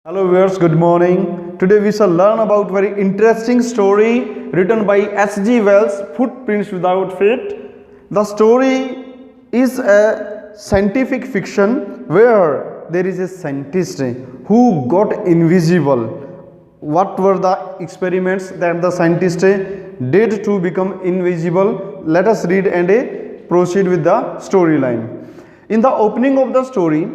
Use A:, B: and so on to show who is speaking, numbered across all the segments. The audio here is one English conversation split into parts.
A: Hello viewers, good morning. Today we shall learn about very interesting story written by H.G. Wells, Footprints Without Feet. The story is a scientific fiction where there is a scientist who got invisible. What were the experiments that the scientist did to become invisible? Let us read and proceed with the storyline. In the opening of the story,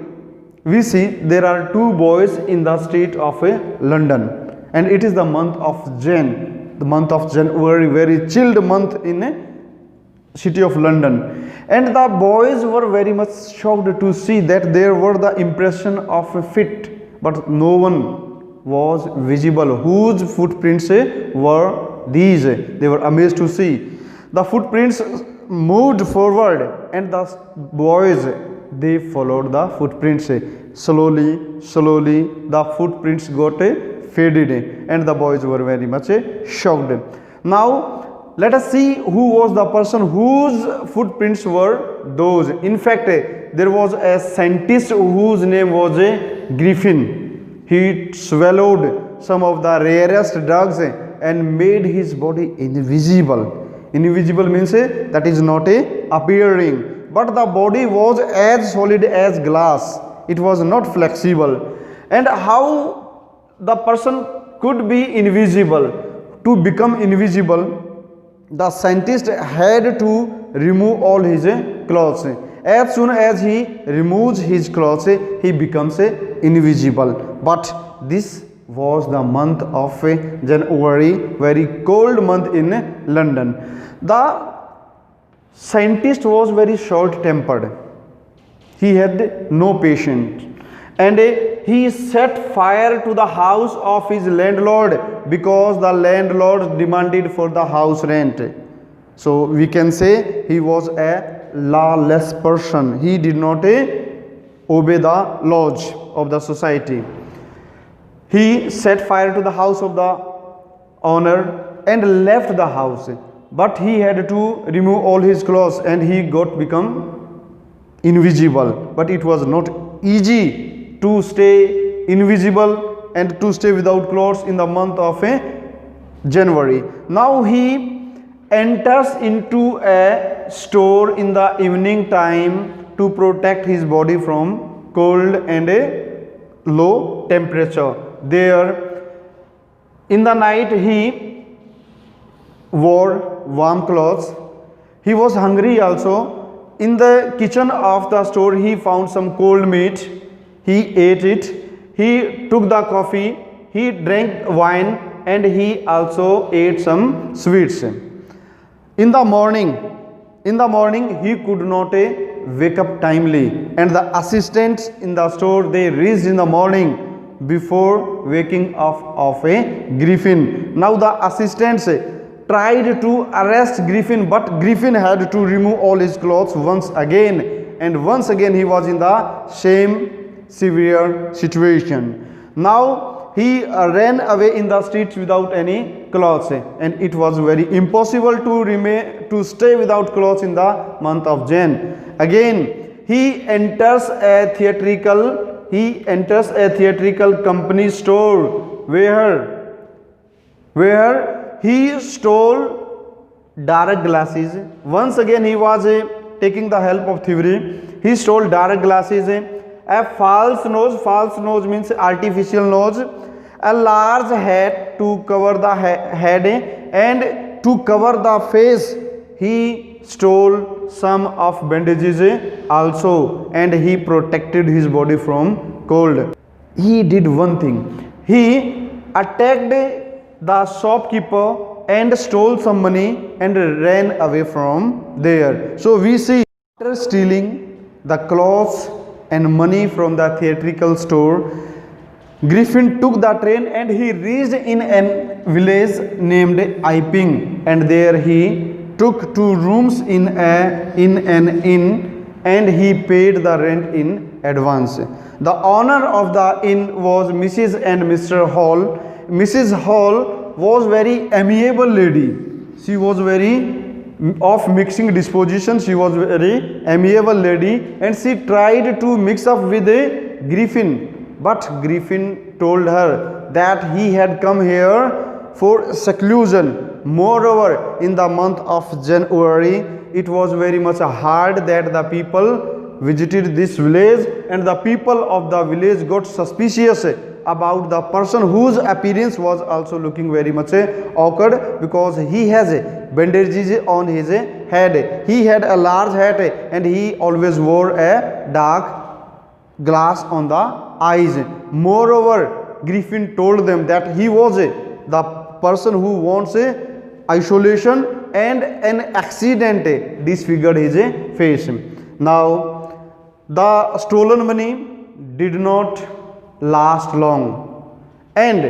A: we see there are two boys in the street of London, and it is the month of Jan, the month of January, very chilled month in city of London. And the boys were very much shocked to see that there were the impression of a feet, but no one was visible. Whose footprints were these? They were amazed to see. The footprints moved forward, and the boys, they followed the footprints. Slowly the footprints got faded, and the boys were very much shocked. Now let us see who was the person whose footprints were those. In fact, there was a scientist whose name was Griffin. He swallowed some of the rarest drugs and made his body invisible. Invisible means that is not appearing, but the body was as solid as glass. It was not flexible. And how the person could be invisible? To become invisible, the scientist had to remove all his clothes. As soon as he removes his clothes, he becomes invisible. But this was the month of January, very cold month in London. The scientist was very short-tempered. He had no patience, and he set fire to the house of his landlord because the landlord demanded for the house rent. So we can say he was a lawless person. He did not obey the laws of the society. He set fire to the house of the owner and left the house, but he had to remove all his clothes, and he become invisible. But it was not easy to stay invisible and to stay without clothes in the month of January. Now he enters into a store in the evening time to protect his body from cold and a low temperature. There in the night he wore warm clothes. He was hungry also. In the kitchen of the store he found some cold meat. He ate it. He took the coffee. He drank wine, and he also ate some sweets. In the morning he could not wake up timely, and the assistants in the store, they reached in the morning before waking up of a Griffin. Now the assistants tried to arrest Griffin, but Griffin had to remove all his clothes once again, and once again he was in the same severe situation. Now he ran away in the streets without any clothes, and it was very impossible to stay without clothes in the month of Jan. Again he enters a theatrical company store where he stole dark glasses. Once again he was taking the help of thievery. He stole dark glasses, a false nose means artificial nose, a large hat to cover the head, and to cover the face he stole some of bandages also, and he protected his body from cold. He did one thing. He attacked the shopkeeper and stole some money and ran away from there. So we see, after stealing the clothes and money from the theatrical store, Griffin took the train and he reached in a village named Iping, and there he took 2 rooms in an inn, and he paid the rent in advance. The owner of the inn was Mrs. and Mr. Hall. Mrs. Hall was very amiable lady. She was very of mixing disposition. She was very amiable lady, and she tried to mix up with a Griffin, but Griffin told her that he had come here for seclusion. Moreover, in the month of January, it was very much hard that the people visited this village, and the people of the village got suspicious about the person whose appearance was also looking very much awkward, because he has bandages on his head. He had a large hat and he always wore a dark glass on the eyes. Moreover, Griffin told them that he was the person who wants isolation, and an accident disfigured his face. Now, the stolen money did not last long, and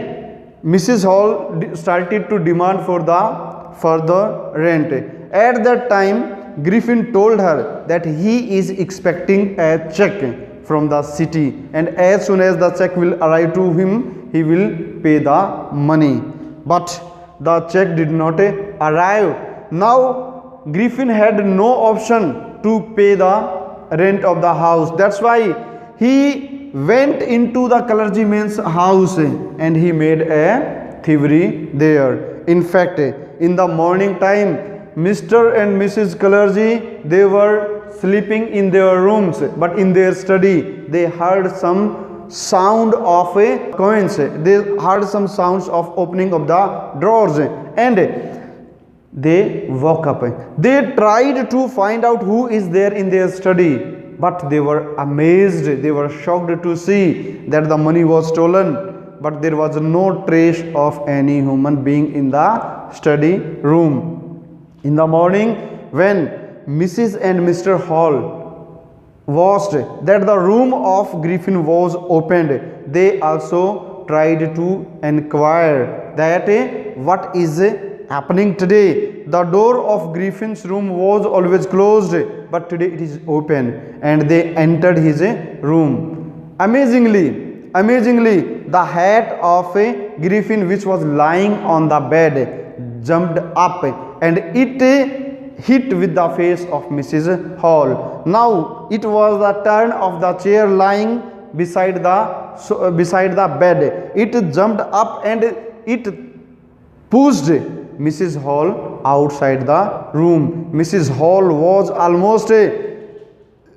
A: Mrs. Hall started to demand for the further rent. At that time, Griffin told her that he is expecting a check from the city, and as soon as the check will arrive to him, he will pay the money. But the check did not arrive. Now Griffin had no option to pay the rent of the house. That's why he went into the clergyman's house and he made a thievery there. In fact, in the morning time, Mr. and Mrs. Clergy, they were sleeping in their rooms, but in their study they heard some sound of coins. They heard some sounds of opening of the drawers, and they woke up. They tried to find out who is there in their study, but they were amazed, they were shocked to see that the money was stolen, but there was no trace of any human being in the study room. In the morning, when Mrs. and Mr. Hall watched that the room of Griffin was opened, they also tried to inquire that what is happening today. The door of Griffin's room was always closed, but today it is open, and they entered his room. Amazingly, the hat of Griffin, which was lying on the bed, jumped up and it hit with the face of Mrs. Hall. Now it was the turn of the chair lying beside the bed. It jumped up and it pushed Mrs. Hall outside the room. Mrs. Hall was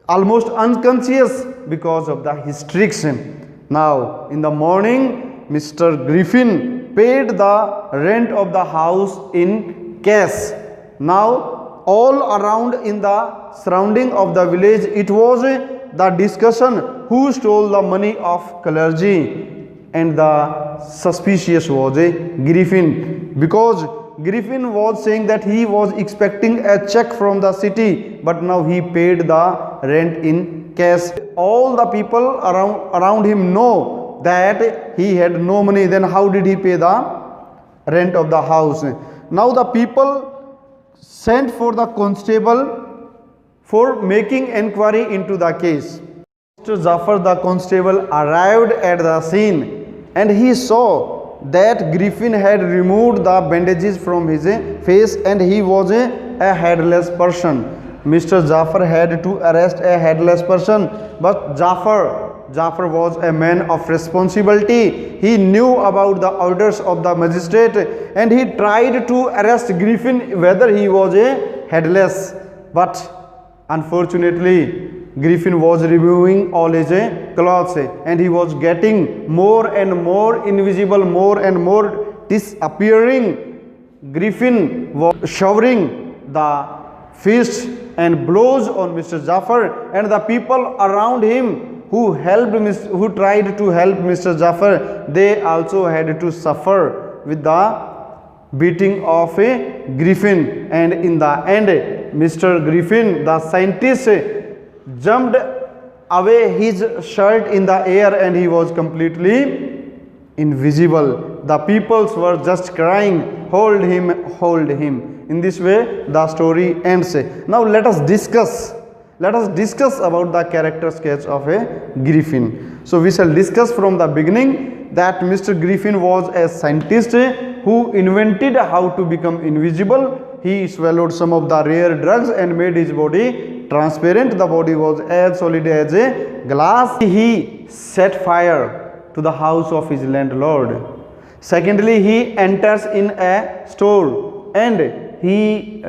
A: almost unconscious because of the hysterics. Now in the morning, Mr. Griffin paid the rent of the house in cash. Now all around in the surrounding of the village, it was the discussion who stole the money of clergy, and the suspicious was Griffin, because Griffin was saying that he was expecting a check from the city, but now he paid the rent in cash. All the people around him know that he had no money. Then how did he pay the rent of the house? Now the people sent for the constable for making inquiry into the case. Mr. Jafar, the constable, arrived at the scene, and he saw that Griffin had removed the bandages from his face and he was a headless person. Mr. Jafar had to arrest a headless person, but Jafar was a man of responsibility. He knew about the orders of the magistrate, and he tried to arrest Griffin whether he was a headless. But unfortunately, Griffin was removing all his clothes, and he was getting more and more invisible, more and more disappearing. Griffin was showering the fists and blows on Mr. Jafar, and the people around him who tried to help Mr. Jafar, they also had to suffer with the beating of a Griffin. And in the end, Mr. Griffin, the scientist, jumped away his shirt in the air and he was completely invisible. The peoples were just crying, "Hold him, hold him." In this way, the story ends. Now let us discuss about the character sketch of a Griffin. So we shall discuss from the beginning that Mr. Griffin was a scientist who invented how to become invisible. He swallowed some of the rare drugs and made his body transparent. The body was as solid as a glass. He set fire to the house of his landlord. Secondly, he enters in a store and he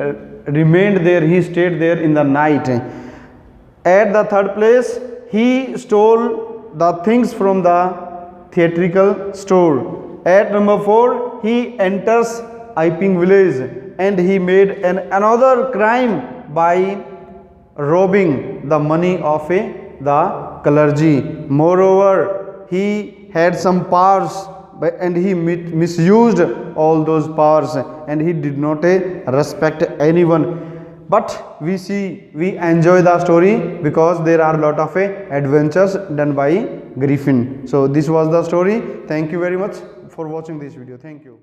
A: remained there, he stayed there in the night. At the third place, he stole the things from the theatrical store. At number 4, he enters Iping village and he made another crime by robbing the money of the clergy. Moreover, he had some powers and he misused all those powers and he did not respect anyone. But we enjoy the story because there are a lot of adventures done by Griffin. So this was the story. Thank you very much for watching this video. Thank you.